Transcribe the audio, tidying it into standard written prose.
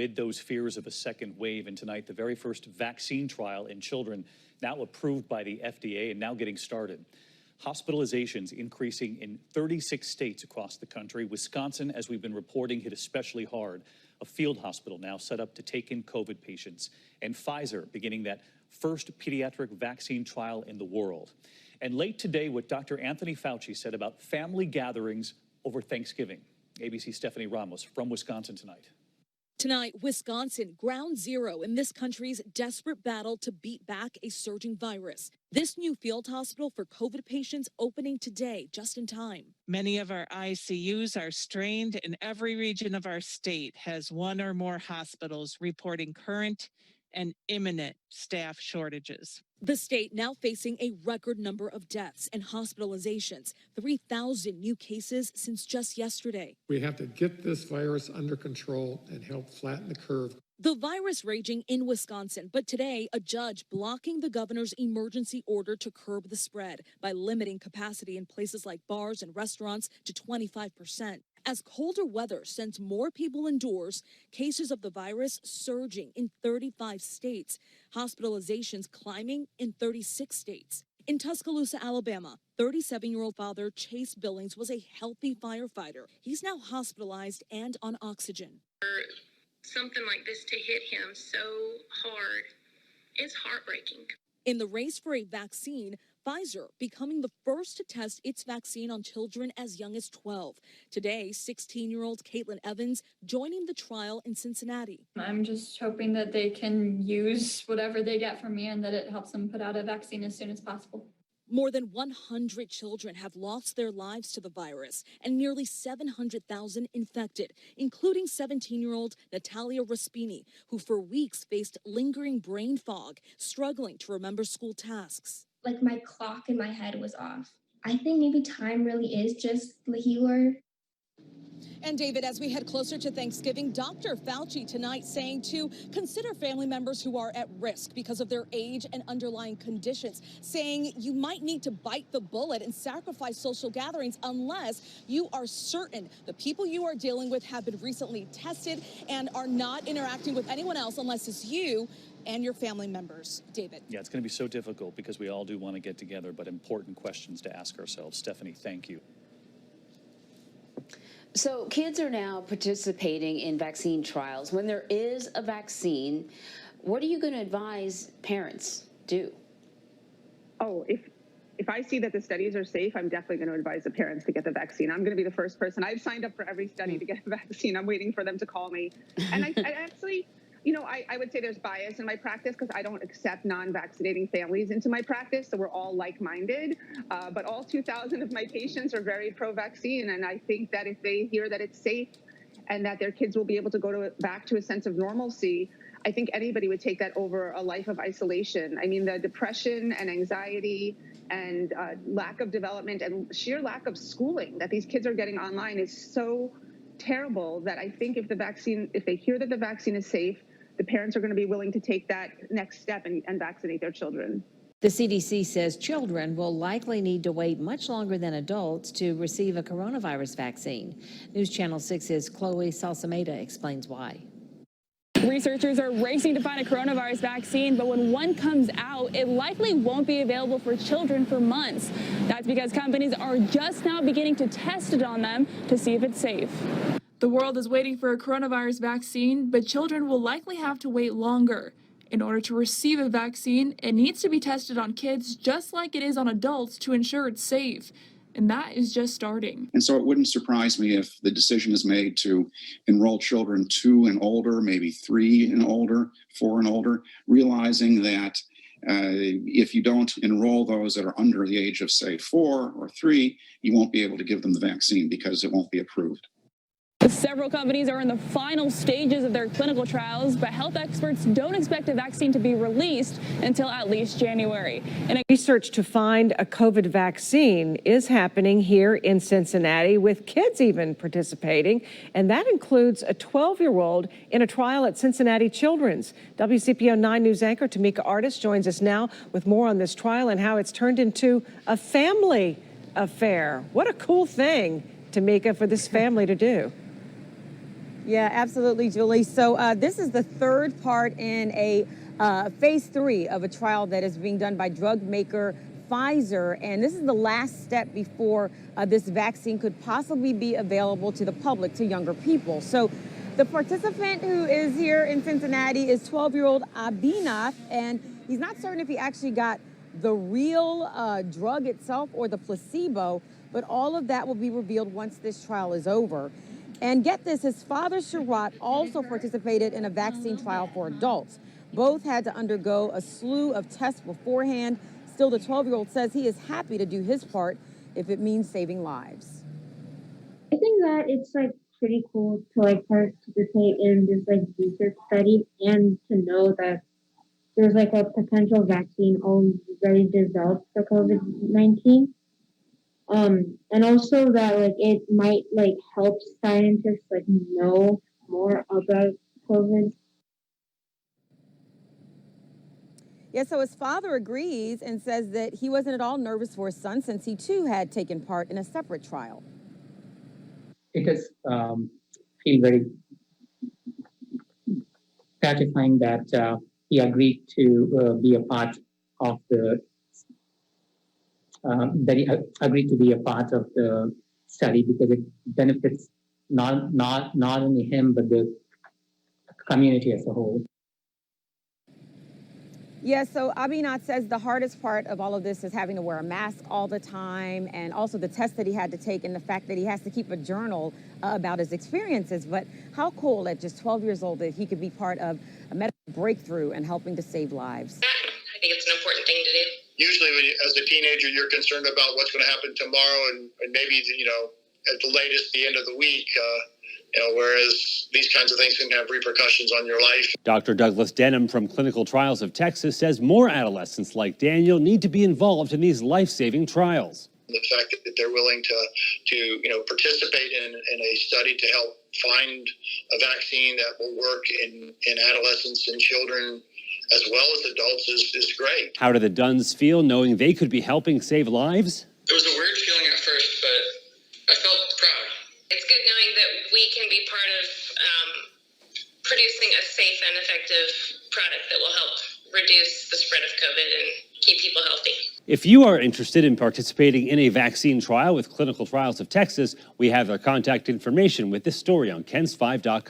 amid those fears of a second wave. And tonight, the very first vaccine trial in children now approved by the FDA and now getting started. Hospitalizations increasing in 36 states across the country. Wisconsin, as we've been reporting, hit especially hard. A field hospital now set up to take in COVID patients. And Pfizer beginning that first pediatric vaccine trial in the world. And late today, what Dr. Anthony Fauci said about family gatherings over Thanksgiving. ABC's Stephanie Ramos from Wisconsin tonight. Tonight, Wisconsin, ground zero in this country's desperate battle to beat back a surging virus. This new field hospital for COVID patients opening today, just in time. Many of our ICUs are strained, and every region of our state has one or more hospitals reporting current and imminent staff shortages. The state now facing a record number of deaths and hospitalizations, 3,000 new cases since just yesterday. We have to get this virus under control and help flatten the curve. The virus raging in Wisconsin, but today a judge blocking the governor's emergency order to curb the spread by limiting capacity in places like bars and restaurants to 25%. As colder weather sends more people indoors, cases of the virus surging in 35 states, hospitalizations climbing in 36 states. In Tuscaloosa, Alabama, 37-year-old father Chase Billings was a healthy firefighter. He's now hospitalized and on oxygen. Something like this to hit him so hard, it's heartbreaking. In the race for a vaccine, Pfizer becoming the first to test its vaccine on children as young as 12. Today, 16-year-old Caitlin Evans joining the trial in Cincinnati. I'm just hoping that they can use whatever they get from me and that it helps them put out a vaccine as soon as possible. More than 100 children have lost their lives to the virus and nearly 700,000 infected, including 17-year-old Natalia Raspini, who for weeks faced lingering brain fog, struggling to remember school tasks. Like my clock in my head was off. I think maybe time really is just the healer. And David, as we head closer to Thanksgiving, Dr. Fauci tonight saying to consider family members who are at risk because of their age and underlying conditions, saying you might need to bite the bullet and sacrifice social gatherings unless you are certain the people you are dealing with have been recently tested and are not interacting with anyone else unless it's you and your family members. David. Yeah, it's going to be so difficult because we all do want to get together, but important questions to ask ourselves. Stephanie, thank you. So kids are now participating in vaccine trials. When there is a vaccine, what are you going to advise parents do? Oh, if I see that the studies are safe, I'm definitely going to advise the parents to get the vaccine. I'm going to be the first person. I've signed up for every study to get a vaccine. I'm waiting for them to call me. And I actually, you know, I would say there's bias in my practice because I don't accept non-vaccinating families into my practice. So we're all like-minded. But all 2,000 of my patients are very pro-vaccine. And I think that if they hear that it's safe and that their kids will be able to go back to a sense of normalcy, I think anybody would take that over a life of isolation. I mean, the depression and anxiety and lack of development and sheer lack of schooling that these kids are getting online is so terrible that I think if they hear that the vaccine is safe, the parents are going to be willing to take that next step and vaccinate their children. The CDC says children will likely need to wait much longer than adults to receive a coronavirus vaccine. News Channel 6's Chloe Salsameda explains why. Researchers are racing to find a coronavirus vaccine, but when one comes out, it likely won't be available for children for months. That's because companies are just now beginning to test it on them to see if it's safe. The world is waiting for a coronavirus vaccine, but children will likely have to wait longer. In order to receive a vaccine, it needs to be tested on kids just like it is on adults to ensure it's safe. And that is just starting. And so it wouldn't surprise me if the decision is made to enroll children 2 and older, maybe 3 and older, 4 and older, realizing that if you don't enroll those that are under the age of, say, 4 or 3, you won't be able to give them the vaccine because it won't be approved. Several companies are in the final stages of their clinical trials, but health experts don't expect a vaccine to be released until at least January. And research to find a COVID vaccine is happening here in Cincinnati, with kids even participating, and that includes a 12-year-old in a trial at Cincinnati Children's. WCPO 9 News anchor Tamika Artis joins us now with more on this trial and how it's turned into a family affair. What a cool thing, Tamika, for this family to do. Yeah, absolutely, Julie. So this is the third part in a phase 3 of a trial that is being done by drug maker Pfizer. And this is the last step before this vaccine could possibly be available to the public, to younger people. So the participant who is here in Cincinnati is 12-year-old Abhinav, and he's not certain if he actually got the real drug itself or the placebo, but all of that will be revealed once this trial is over. And get this, his father, Sharat, also participated in a vaccine trial for adults. Both had to undergo a slew of tests beforehand. Still, the 12-year-old says he is happy to do his part if it means saving lives. I think that it's like pretty cool to like participate in this like research study and to know that there's like a potential vaccine already developed for COVID-19. And also that like it might like help scientists like know more about COVID. Yeah, so his father agrees and says that he wasn't at all nervous for his son since he too had taken part in a separate trial. It does feel very gratifying that he agreed to be a part of the agreed to be a part of the study because it benefits not only him but the community as a whole. Yeah, so Abhinav says the hardest part of all of this is having to wear a mask all the time, and also the test that he had to take and the fact that he has to keep a journal about his experiences. But how cool at just 12 years old that he could be part of a medical breakthrough and helping to save lives. I think it's an important thing to do. Usually when as a teenager, you're concerned about what's going to happen tomorrow and maybe, at the latest, the end of the week. Whereas these kinds of things can have repercussions on your life. Dr. Douglas Denham from Clinical Trials of Texas says more adolescents like Daniel need to be involved in these life-saving trials. The fact that they're willing to participate in a study to help find a vaccine that will work in adolescents and children as well as adults is great. How do the Dunns feel knowing they could be helping save lives? It was a weird feeling at first, but I felt proud. It's good knowing that we can be part of producing a safe and effective product that will help reduce the spread of COVID and keep people healthy. If you are interested in participating in a vaccine trial with Clinical Trials of Texas, we have their contact information with this story on KENS5.com.